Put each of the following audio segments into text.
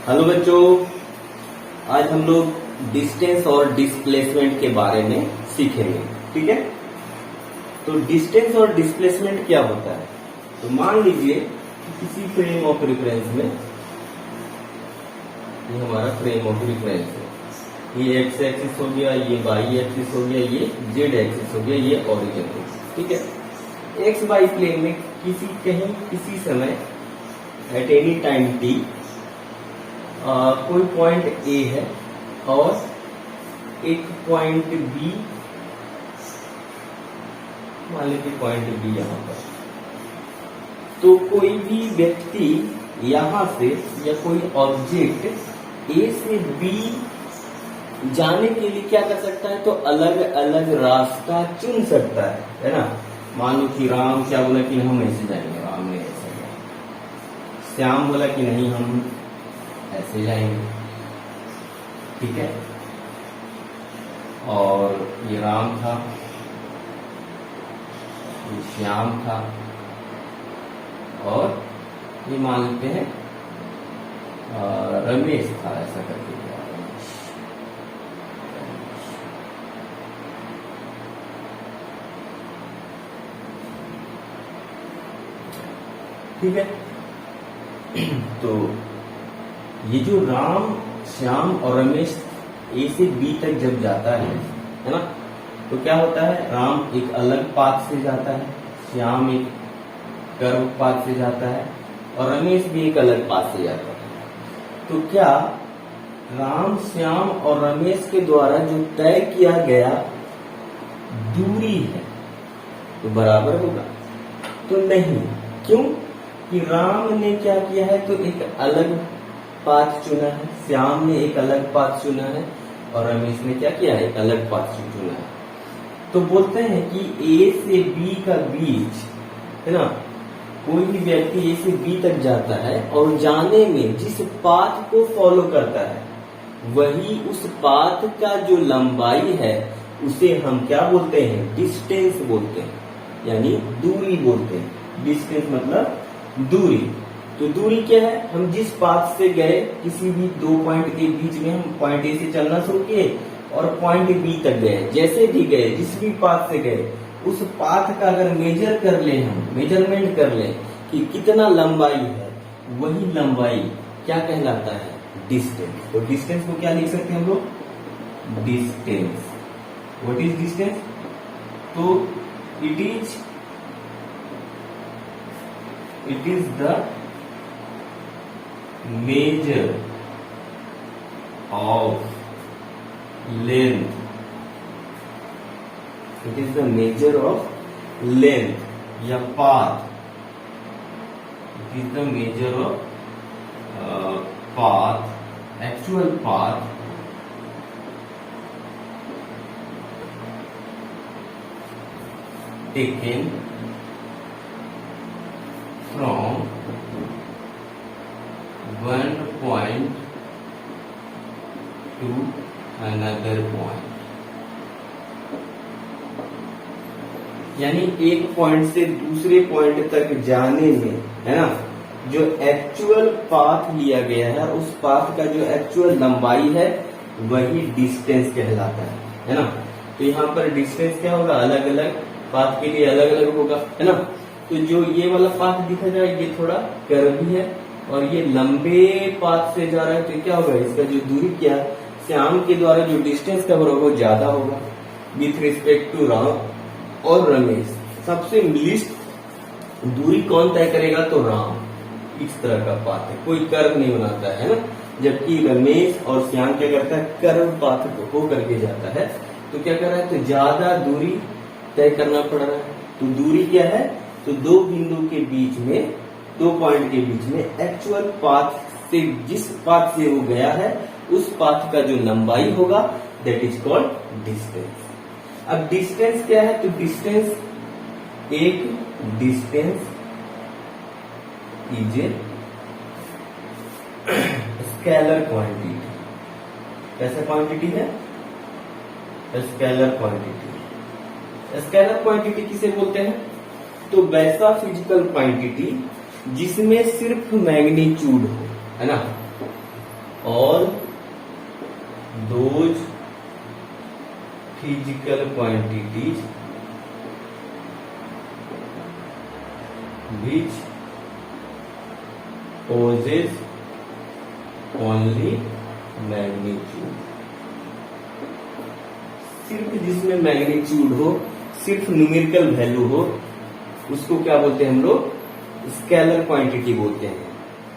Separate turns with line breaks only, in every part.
Hello बच्चों, आज हम लोग डिस्टेंस और डिस्प्लेसमेंट के बारे में सीखेंगे। ठीक है, तो डिस्टेंस और डिस्प्लेसमेंट क्या होता है। तो मान लीजिए कि किसी फ्रेम ऑफ रेफरेंस में, ये हमारा फ्रेम ऑफ रेफरेंस है, ये एक्स एक्सिस हो गया, ये वाई एक्सिस हो गया, ये जेड एक्सिस हो गया, ये ओरिजिन हो गया। ठीक है, एक्स वाई प्लेन में किसी समय एट एनी टाइम टी कोई पॉइंट ए है और एक पॉइंट बी, मान लीजिए पॉइंट बी यहां पर। तो कोई भी व्यक्ति यहां से या कोई ऑब्जेक्ट ए से बी जाने के लिए क्या कर सकता है, तो अलग अलग रास्ता चुन सकता है ना। मान लो कि राम क्या बोला कि हम ऐसे जाएंगे, राम ने ऐसे जाएंगे। श्याम बोला कि नहीं हम ऐसे जाएंगे। ठीक है, और ये राम था, ये श्याम था, और ये मान लेते हैं रमेश था, ऐसा करके क्या रमेश। ठीक है, तो ये जो राम, श्याम और रमेश ए से बी तक जब जाता है ना, तो क्या होता है, राम एक अलग पाथ से जाता है, श्याम एक कर्व पाथ से जाता है, और रमेश भी एक अलग पाथ से जाता है। तो क्या राम, श्याम और रमेश के द्वारा जो तय किया गया दूरी है तो बराबर होगा? तो नहीं। क्यों? कि राम ने क्या किया है, तो एक अलग पाथ चुना है, श्याम ने एक अलग पाथ चुना है, और रमेश ने क्या किया है, एक अलग पाथ चुना है। तो बोलते हैं कि ए से बी का बीच है ना, कोई भी व्यक्ति ए से बी तक जाता है और जाने में जिस पाथ को फॉलो करता है वही उस पाथ का जो लंबाई है उसे हम क्या बोलते हैं, डिस्टेंस बोलते हैं, यानी दूरी बोलते हैं। डिस्टेंस मतलब दूरी। तो दूरी क्या है, हम जिस पाथ से गए, किसी भी दो पॉइंट के बीच में हम पॉइंट ए से चलना शुरू किए और पॉइंट बी तक गए, जैसे भी गए, जिस भी पाथ से गए, उस पाथ का अगर मेजर कर ले, हम मेजरमेंट कर ले कि कितना लंबाई है, वही लंबाई क्या कहलाता है, डिस्टेंस। तो डिस्टेंस को क्या लिख सकते हैं हम लोग, डिस्टेंस। What is distance? तो it is the measure of length. It is the measure of length या path. It is the measure of path, actual path taken from one point to another point। यानी एक point से दूसरे point तक जाने में, है ना, जो एक्चुअल पाथ लिया गया है, उस पाथ का जो एक्चुअल लंबाई है वही डिस्टेंस कहलाता है ना। तो यहाँ पर डिस्टेंस क्या होगा, अलग अलग पाथ के लिए अलग अलग होगा, है ना। तो जो ये वाला पाथ दिखा जाए, ये थोड़ा कर्वी है और ये लंबे पाथ से जा रहा है, तो क्या होगा, इसका जो दूरी क्या, श्याम के द्वारा जो डिस्टेंस कवर होगा वो ज्यादा होगा विथ रिस्पेक्ट टू राम और रमेश। सबसे लिस्ट दूरी कौन तय करेगा, तो राम। इस तरह का पाथ है, कोई कर्व नहीं बनाता है ना, जबकि रमेश और श्याम क्या करता है, कर्व पाथ हो करके जाता है। तो क्या कर रहा है, तो ज्यादा दूरी तय करना पड़ रहा है। तो दूरी क्या है, तो दो बिंदु के बीच में, दो पॉइंट के बीच में एक्चुअल पाथ से, जिस पाथ से वो गया है उस पाथ का जो लंबाई होगा, दैट इज कॉल्ड डिस्टेंस। अब डिस्टेंस क्या है, तो distance is a scalar quantity. कैसा क्वांटिटी है, स्केलर क्वांटिटी। स्केलर क्वांटिटी किसे बोलते हैं, तो वैसा फिजिकल क्वांटिटी जिसमें सिर्फ मैग्नीट्यूड हो, है ना, all those physical quantities which possess only magnitude, सिर्फ जिसमें मैग्नीट्यूड हो, सिर्फ न्यूमेरिकल वैल्यू हो, उसको क्या बोलते हैं हम लोग? स्केलर क्वांटिटी बोलते हैं।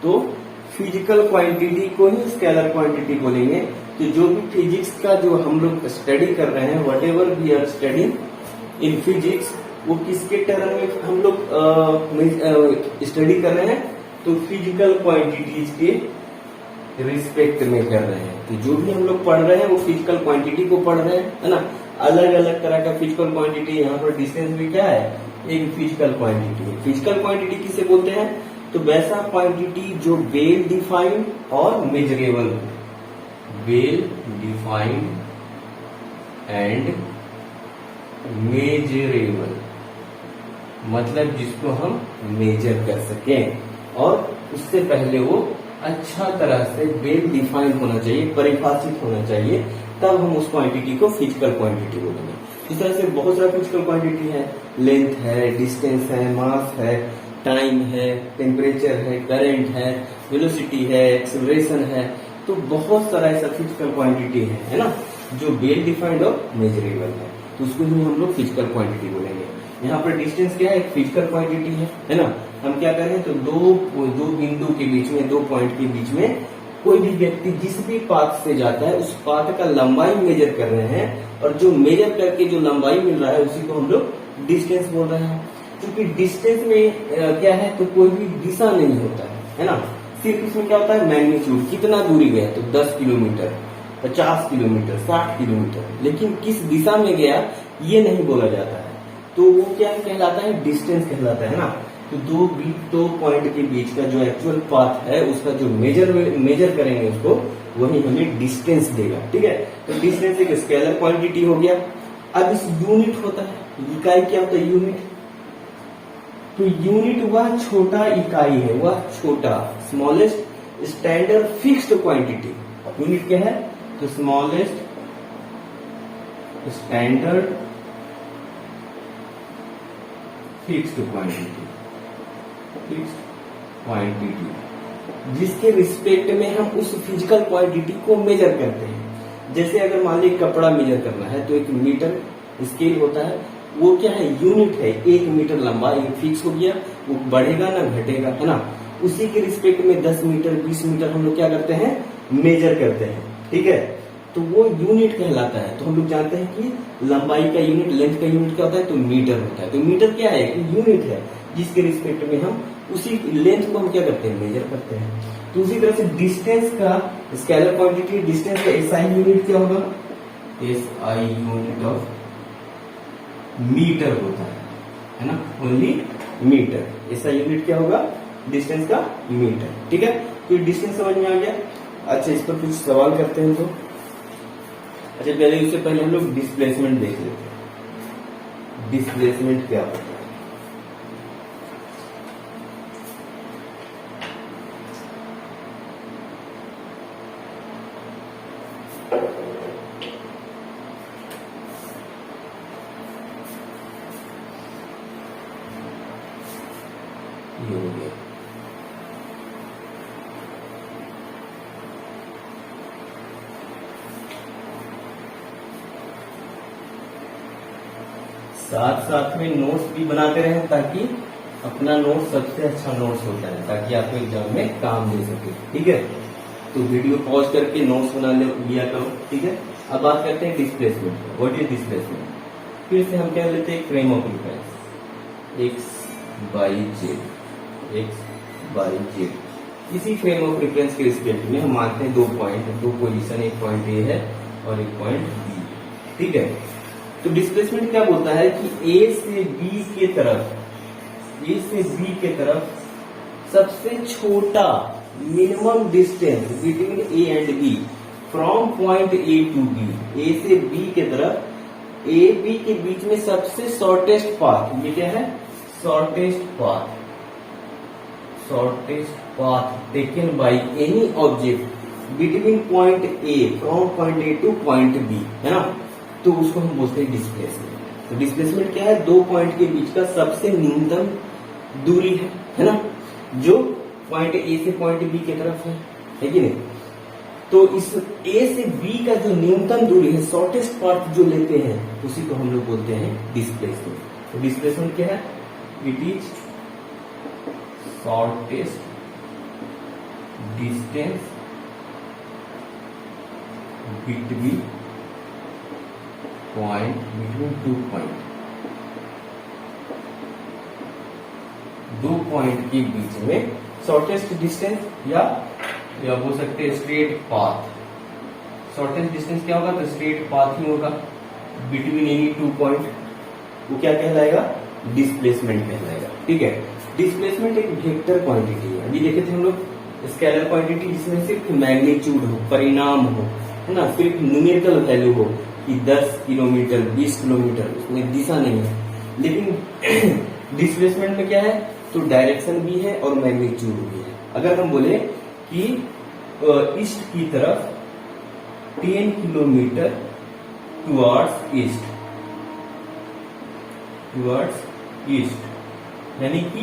तो फिजिकल क्वांटिटी को ही स्केलर क्वांटिटी बोलेंगे। तो जो भी फिजिक्स का जो हम लोग स्टडी कर रहे हैं, whatever we are studying in physics, वो किसके टर्म में हम लोग स्टडी कर रहे हैं? तो फिजिकल क्वांटिटीज के रिस्पेक्ट में कर रहे हैं। तो जो भी हम लोग पढ़ रहे हैं वो फिजिकल क्वांटिटी को पढ़ रहे हैं, है ना। अलग अलग तरह का फिजिकल क्वांटिटी, यहाँ पर डिस्टेंस भी क्या है? एक फिजिकल क्वांटिटी है। फिजिकल क्वांटिटी किसे बोलते हैं? तो वैसा क्वांटिटी जो वेल डिफाइंड और measurable, well defined and measurable, मतलब जिसको हम मेजर कर सकें, और उससे पहले वो अच्छा तरह से वेल डिफाइंड होना चाहिए, परिभाषित होना चाहिए, तब हम उस क्वांटिटी को फिजिकल क्वांटिटी बोलेंगे। इस तरह से बहुत सारा फिजिकल क्वांटिटी है, लेंथ है, डिस्टेंस है, मास है, टाइम है, टेम्परेचर है, करंट है, वेलोसिटी है, एक्सेलरेशन है। तो बहुत सारा ऐसा फिजिकल क्वांटिटी है ना, जो वेल डिफाइंड और मेजरेबल है। तो उसको ही हम लोग फिजिकल क्वांटिटी बोलेंगे। यहाँ पर डिस्टेंस क्या है? एक फिजिकल क्वांटिटी है ना। हम क्या करें? तो दो बिंदु के बीच में, 2 पॉइंट के बीच में कोई भी व्यक्ति जिस भी पाथ से जाता है उस पाथ का लंबाई मेजर कर रहे हैं, और जो मेजर करके जो लंबाई मिल रहा है उसी को हम लोग डिस्टेंस बोल रहे हैं। क्योंकि डिस्टेंस में क्या है? तो कोई भी दिशा नहीं होता है ना। सिर्फ इसमें क्या होता है? मैग्नीट्यूड, कितना दूरी गया, तो 10 किलोमीटर, 50 किलोमीटर, 60 किलोमीटर, लेकिन किस दिशा में गया ये नहीं बोला जाता है। तो वो क्या कहलाता है? डिस्टेंस कहलाता है ना। तो दो पॉइंट के बीच का जो एक्चुअल पाथ है, उसका जो मेजर करेंगे उसको, वही हमें डिस्टेंस देगा। ठीक है, तो डिस्टेंस एक स्केलर क्वांटिटी हो गया। अब इस यूनिट होता है, इकाई क्या होता है? यूनिट। तो यूनिट वह छोटा इकाई है, वह छोटा, smallest standard fixed quantity. Unit क्या है? तो smallest standard fixed quantity, fixed quantity, जिसके रिस्पेक्ट में हम उस फिजिकल क्वांटिटी को मेजर करते हैं। जैसे अगर मान लीजिए कपड़ा मेजर करना है तो एक मीटर स्केल होता है, वो क्या है? यूनिट है। 1 मीटर लंबा, एक फिक्स हो गया, वो बढ़ेगा ना घटेगा, है ना। उसी के रिस्पेक्ट में 10 मीटर 20 मीटर हम लोग क्या करते हैं? मेजर करते हैं। ठीक है, तो वो यूनिट कहलाता है। तो हम लोग जानते हैं कि लंबाई का यूनिट, लेंथ का यूनिट क्या होता है? तो मीटर होता है। तो मीटर क्या है? यूनिट है, जिसके रिस्पेक्ट में हम उसी लेंथ को हम क्या करते हैं? मेजर करते हैं। तो उसी तरह से डिस्टेंस का स्केलर क्वांटिटी, डिस्टेंस का एसआई यूनिट क्या होगा? एसआई यूनिट ऑफ मीटर होता है ना, ओनली मीटर। एसआई यूनिट क्या होगा? डिस्टेंस का मीटर। ठीक है, तो डिस्टेंस समझ में आ गया। अच्छा, इस पर कुछ सवाल करते हैं तो। अच्छा, उससे पहले हम लोग डिस्प्लेसमेंट देख लेते हैं। डिस्प्लेसमेंट क्या होता है? ये हो गया। साथ साथ में नोट्स भी बनाते रहें, ताकि अपना नोट सबसे अच्छा नोट्स होता है, ताकि आपको एग्जाम में काम दे सके। ठीक है, तो वीडियो पॉज करके नोट्स बना लिया करो। ठीक है, अब बात करते हैं डिस्प्लेसमेंट। What is displacement? फिर से हम क्या लेते हैं? Frame of reference, x by Z, x by Z. इसी फ्रेम ऑफ रेफरेंस के रिस्पेक्ट में हम मानते हैं 2 पॉइंट, 2 पोजीशन, एक पॉइंट ए है और एक पॉइंट बी। ठीक है, तो डिस्प्लेसमेंट क्या बोलता है कि ए से बी के तरफ, ए से बी के तरफ सबसे छोटा minimum distance between A and B, from point A to B. A से बी के तरफ, ए बी के बीच में सबसे शॉर्टेस्ट पाथ, ये क्या है? Shortest path, shortest path taken by any object between point A, from point A to point B, है ना, तो उसको हम बोलते हैं डिस्प्लेसमेंट। तो डिस्प्लेसमेंट क्या है? दो पॉइंट के बीच का सबसे न्यूनतम दूरी है ना, जो पॉइंट ए से पॉइंट बी की तरफ है कि नहीं। तो इस ए से बी का जो न्यूनतम दूरी है, शॉर्टेस्ट पाथ जो लेते हैं, उसी को हम लोग बोलते हैं डिस्प्लेसमेंट। तो डिस्प्लेसमेंट क्या है? It is shortest distance between two point, दो पॉइंट के बीच में शॉर्टेस्ट डिस्टेंस, या बोल सकते हैं स्ट्रेट पाथ। शॉर्टेस्ट डिस्टेंस क्या होगा? तो स्ट्रेट पाथ ही होगा बिटवीन एनी टू पॉइंट, वो क्या कहलाएगा? डिस्प्लेसमेंट कहलाएगा। ठीक है, डिस्प्लेसमेंट एक वेक्टर क्वांटिटी है। अभी देखे थे हम लोग स्केलर क्वांटिटी, जिसमें सिर्फ मैग्नीट्यूड हो, परिणाम हो, है ना, सिर्फ न्यूमेरिकल वैल्यू हो कि 10 किलोमीटर 20 किलोमीटर, उसमें दिशा नहीं है। लेकिन डिस्प्लेसमेंट में क्या है? तो डायरेक्शन भी है और मैग्नीट्यूड भी है। अगर हम बोले कि ईस्ट की तरफ 10 किलोमीटर टुवर्ड्स ईस्ट, यानी कि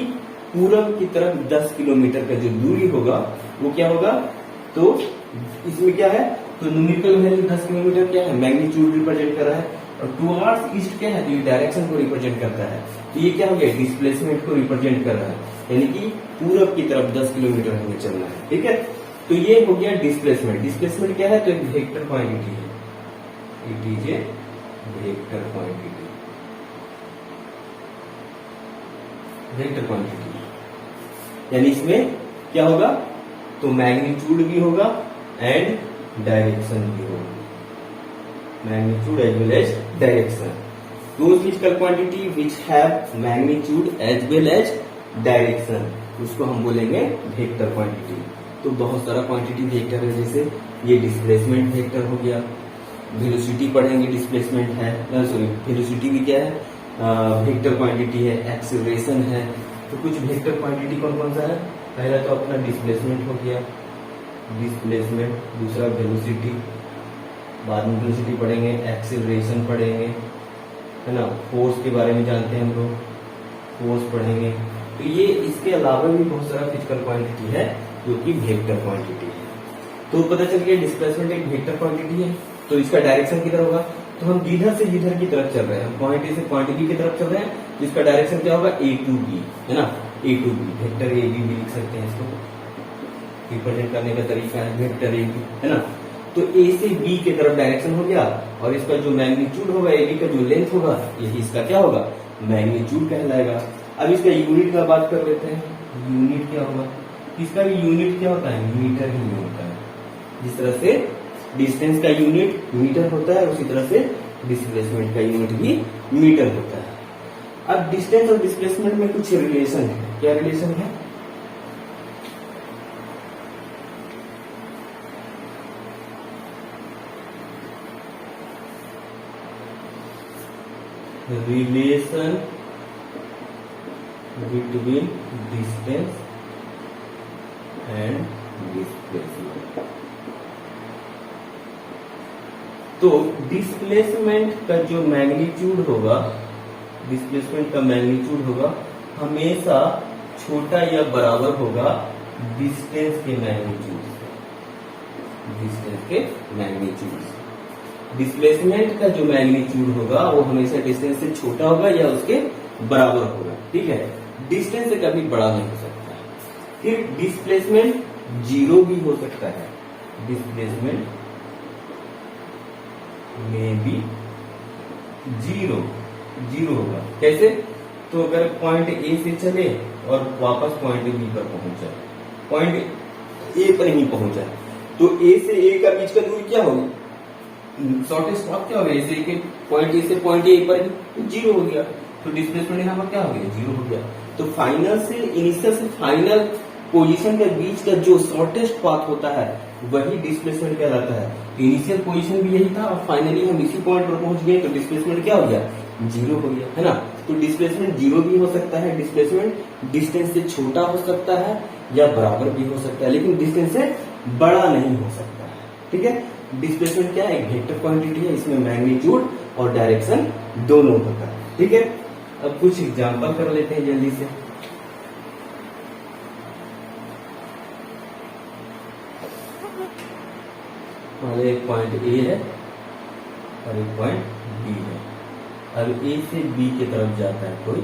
पूरब की तरफ 10 किलोमीटर का जो दूरी होगा वो क्या होगा? तो इसमें क्या है? तो न्यूमेरिकल वैल्यू 10 किलोमीटर क्या है? मैग्नीट्यूड रिप्रेजेंट कर रहा है, और टुवर्ड्स ईस्ट क्या है? तो ये डायरेक्शन को रिप्रेजेंट करता है। तो ये क्या हो गया? डिस्प्लेसमेंट को रिप्रेजेंट कर रहा है, यानी कि पूरब की तरफ 10 किलोमीटर हमें चलना है। ठीक है, तो ये हो गया डिस्प्लेसमेंट। डिस्प्लेसमेंट क्या है? तो एक वेक्टर क्वांटिटी है, it is a vector quantity, vector quantity, यानी इसमें क्या होगा? तो मैग्नीट्यूड भी होगा एंड डायरेक्शन भी होगा, magnitude as well as direction. Those physical quantity which have magnitude as well as direction, उसको हम बोलेंगे वेक्टर क्वांटिटी। तो बहुत सारा क्वांटिटी वेक्टर है, जैसे ये डिस्प्लेसमेंट वेक्टर हो गया, वेलोसिटी पढ़ेंगे, डिस्प्लेसमेंट है, सॉरी वेलोसिटी भी क्या है? वेक्टर क्वांटिटी है, एक्सीलरेशन है। तो कुछ वेक्टर क्वांटिटी कौन कौन सा है? पहला तो अपना डिस्प्लेसमेंट हो गया, डिस्प्लेसमेंट, दूसरा वेलोसिटी, बाद में वेलोसिटी पढ़ेंगे, एक्सीलरेशन पढ़ेंगे, है ना, फोर्स के बारे में जानते हैं हम लोग, फोर्स पढ़ेंगे। तो ये इसके अलावा भी बहुत सारा फिजिकल क्वांटिटी है जो कि वेक्टर क्वांटिटी है। तो पता चल गया डिस्प्लेसमेंट एक वेक्टर क्वांटिटी है। तो इसका डायरेक्शन किधर होगा? तो हम जिधर से जिधर की तरफ चल रहे हैं, पॉइंट ए से पॉइंट बी की तरफ चल रहे हैं, तो इसका डायरेक्शन क्या होगा? ए टू बी, है ना, A to B, vector A B भी लिख सकते हैं, इसको रिप्रेजेंट करने का तरीका है वेक्टर ए बी, है ना। तो ए से बी की तरफ डायरेक्शन हो गया, और इसका जो मैग्नीट्यूड होगा, ए बी का जो लेंथ होगा, यही इसका क्या होगा? मैग्नीट्यूड कहलाएगा। अब इसका यूनिट का बात कर लेते हैं। यूनिट क्या होगा? इसका भी यूनिट क्या होता है? मीटर ही होता है। जिस तरह से डिस्टेंस का यूनिट मीटर होता है, उसी तरह से डिस्प्लेसमेंट का यूनिट भी मीटर होता है। अब डिस्टेंस और डिस्प्लेसमेंट में कुछ रिलेशन है। क्या रिलेशन है? Relation between distance and displacement. तो डिस्प्लेसमेंट का जो मैग्नीट्यूड होगा, डिस्प्लेसमेंट का मैग्नीट्यूड होगा हमेशा छोटा या बराबर होगा डिस्टेंस के मैग्नीट्यूड से, डिस्टेंस के मैग्नीट्यूड से। डिस्प्लेसमेंट का जो मैग्नीट्यूड होगा वो हमेशा डिस्टेंस से छोटा होगा या उसके बराबर होगा। ठीक है, डिस्टेंस से कभी बड़ा नहीं हो सकता है। फिर डिस्प्लेसमेंट जीरो भी हो सकता है, डिस्प्लेसमेंट में भी जीरो होगा। कैसे? तो अगर पॉइंट ए से चले और वापस पॉइंट बी पर पहुंचा, पॉइंट ए पर ही पहुंचा, तो ए से ए का बीच का दूरी क्या होगी? शॉर्टेस्ट पाथ क्या होगा? ए से पॉइंट ए से पॉइंट ए पर जीरो हो गया, तो डिस्प्लेसमेंट यहाँ पर क्या हो गया? जीरो हो गया। तो फाइनल से इनिशियल से फाइनल पोजीशन के बीच का जो शॉर्टेस्ट पाथ होता है वही डिस्प्लेसमेंट कहलाता है। इनिशियल पोजीशन भी यही था और फाइनली हम इसी पॉइंट पर पहुंच गए, तो डिस्प्लेसमेंट क्या हो गया? जीरो हो गया, है ना। तो डिस्प्लेसमेंट जीरो भी हो सकता है, डिस्प्लेसमेंट डिस्टेंस से छोटा हो सकता है या बराबर भी हो सकता है, लेकिन डिस्टेंस से बड़ा नहीं हो सकता है। ठीक है, डिस्प्लेसमेंट क्या है, एक वेक्टर क्वांटिटी है, इसमें मैग्नीट्यूड और डायरेक्शन दोनों होता है। ठीक है, अब कुछ एग्जांपल कर लेते हैं जल्दी से। एक पॉइंट ए है और एक पॉइंट बी है। अब ए से बी की तरफ जाता है कोई,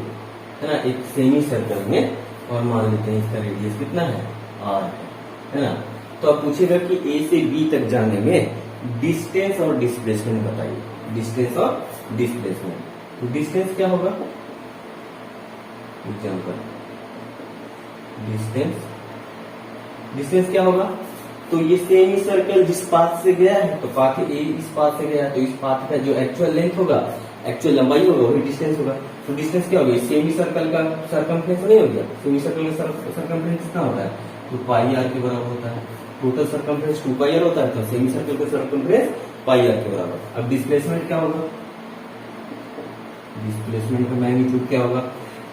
है ना, एक सेमी सर्कल में, और मान लेते हैं इसका रेडियस कितना है, आर है ना। तो अब पूछेगा कि ए से बी तक जाने में डिस्टेंस और डिस्प्लेसमेंट बताइए, डिस्टेंस और डिस्प्लेसमेंट। तो डिस्टेंस क्या होगा, एग्जाम्पल, डिस्टेंस क्या होगा, तो ये सेमी सर्कल जिस पाथ से गया है, तो पाथ ए इस पाथ से गया है, तो इस पाथ का जो एक्चुअल लेंथ होगा, एक्चुअल लंबाई होगा, वही डिस्टेंस होगा। तो डिस्टेंस क्या होगा, सेमी सर्कल का सरकमफ्रेंस नहीं हो गया, सेमी सर्कल का सरकमफ्रेंस कितना होता है, तो पाई आर के बराबर होता है। टोटल सरकमफ्रेंस 2 पाई आर होता है, तो सेमी सर्कल का सरकमफ्रेंस पाई आर के बराबर। अब डिस्प्लेसमेंट क्या होगा, डिस्प्लेसमेंट का मैग्नीट्यूड क्या होगा,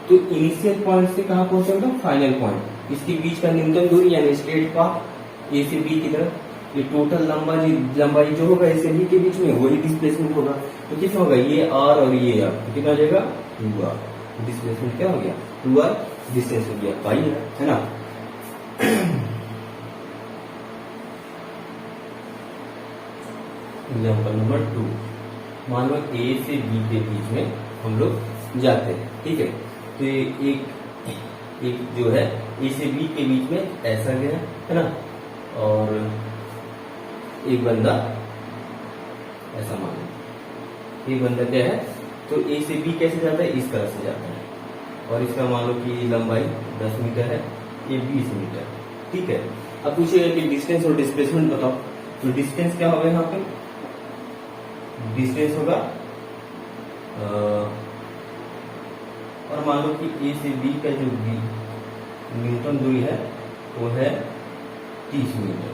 तो इनिशियल पॉइंट से कहां पहुंचेगा, फाइनल पॉइंट, इसके बीच का न्यूनतम दूरी यानी स्ट्रेट पाथ ए से बी की तरफ, ये टोटल लंबाई जो होगा ए से बी के बीच में, वही डिस्प्लेसमेंट होगा। तो कितना होगा, ये आर और ये आर, तो कितना हो जाएगा, 2r। डिस्प्लेसमेंट क्या हो गया, 2r, डिस्टेंस हो गया पाई आर, है ना। एग्जाम्पल नंबर 2, मान लो ए से बी के बीच में हम लोग जाते हैं। ठीक है, तो ये एक जो है ए से बी के बीच में ऐसा गया है ना, और एक बंदा ऐसा मान लो, एक बंदा क्या है, तो ए से बी कैसे जाता है, इस तरह से जाता है, और इसका मान लो कि लंबाई 10 मीटर है, ये 20 मीटर। ठीक है, अब पूछिएगा कि डिस्टेंस और डिस्प्लेसमेंट बताओ। तो डिस्टेंस क्या होगा, यहाँ पे डिस्टेंस होगा और मान लो कि ए से बी का जो न्यूनतम दूरी है वो है 30 मीटर।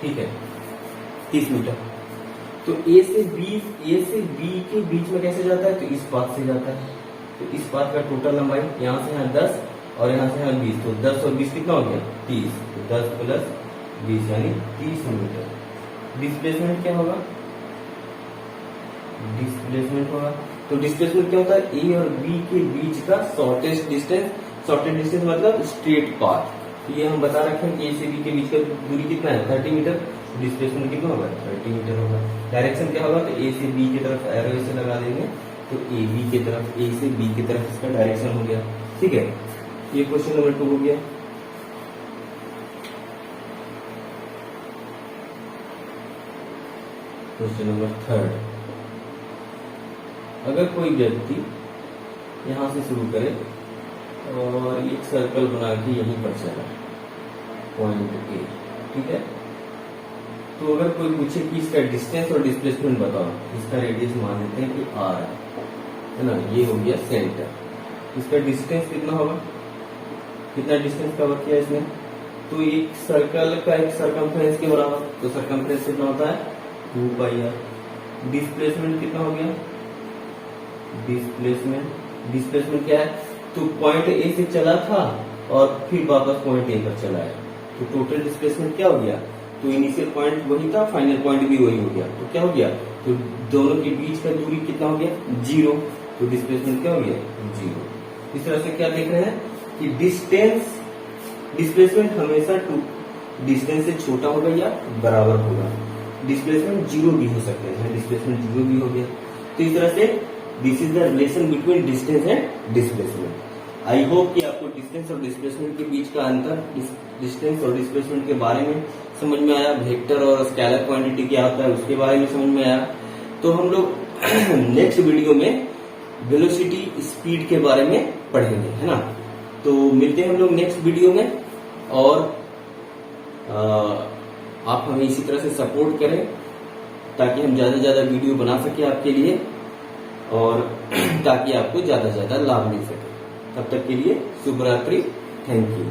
ठीक है, 30 मीटर। तो ए से बी के बीच में कैसे जाता है, तो इस पाथ से जाता है। तो इस पाथ का टोटल लंबाई यहाँ से यहाँ 10 और यहाँ से यहाँ 20, तो 10 और 20 कितना हो गया, 30। तो 10 प्लस 20 यानी 30 मीटर। डिस्प्लेसमेंट क्या होगा, डिस्प्लेसमेंट होगा, तो डिस्प्लेसमेंट क्या होता है, ए और बी के बीच का शॉर्टेस्ट डिस्टेंस मतलब स्ट्रेट पाथ। तो ये हम बता रखे हैं कि ए से बी के बीच का दूरी कितना है, 30 मीटर। डिस्प्लेसमेंट कितना होगा, 30 मीटर होगा। डायरेक्शन क्या होगा, तो ए से बी की तरफ एरो से लगा देंगे, तो ए बी की तरफ, ए से बी की तरफ इसका डायरेक्शन हो गया। ठीक है, ये क्वेश्चन नंबर 2 हो गया। क्वेश्चन नंबर 3, अगर कोई व्यक्ति यहां से शुरू करे और एक सर्कल बना के यहीं पर चला, पॉइंट ए, ठीक है, तो अगर कोई पूछे कि इसका डिस्टेंस और डिस्प्लेसमेंट बताओ, इसका रेडियस मान लेते हैं कि r है ना, ये हो गया सेंटर। इसका डिस्टेंस कितना होगा, कितना डिस्टेंस कवर किया इसने, तो एक सर्कल का एक सरकमफ्रेंस के बराबर, तो सरकमफ्रेंस कितना होता है, 2 पाई आर। डिस्प्लेसमेंट कितना हो गया, डिस्प्लेसमेंट क्या है, तो पॉइंट ए से चला था और फिर वापस पॉइंट ए पर चला है, तो टोटल डिस्प्लेसमेंट क्या हो गया, तो इनिशियल पॉइंट वही था, फाइनल पॉइंट भी वही हो गया, तो क्या हो गया, तो दोनों के बीच का दूरी कितना हो गया, 0, तो डिस्प्लेसमेंट क्या हो गया, 0। इस तरह से क्या देख रहे हैं कि डिस्प्लेसमेंट हमेशा डिस्टेंस से छोटा होगा या बराबर होगा। डिस्प्लेसमेंट 0 भी हो सकते हैं, डिस्प्लेसमेंट 0 भी हो गया। तो इस तरह से this is the relation between distance and displacement. I hope कि आपको डिस्टेंस और डिस्प्लेसमेंट के बीच का अंतर, डिस्टेंस और डिस्प्लेसमेंट के बारे में समझ में आया, वेक्टर और स्केलर क्वांटिटी क्या होता है उसके बारे में समझ में आया। तो हम लोग नेक्स्ट वीडियो में वेलोसिटी स्पीड के बारे में पढ़ेंगे, है ना। तो मिलते हैं हम लोग नेक्स्ट वीडियो में, और आप हमें इसी तरह से सपोर्ट करें ताकि हम ज्यादा से ज्यादा वीडियो बना सके आपके लिए, और ताकि आपको ज्यादा से ज्यादा लाभ मिल सके। तब तक के लिए शुभ रात्रि, थैंक यू।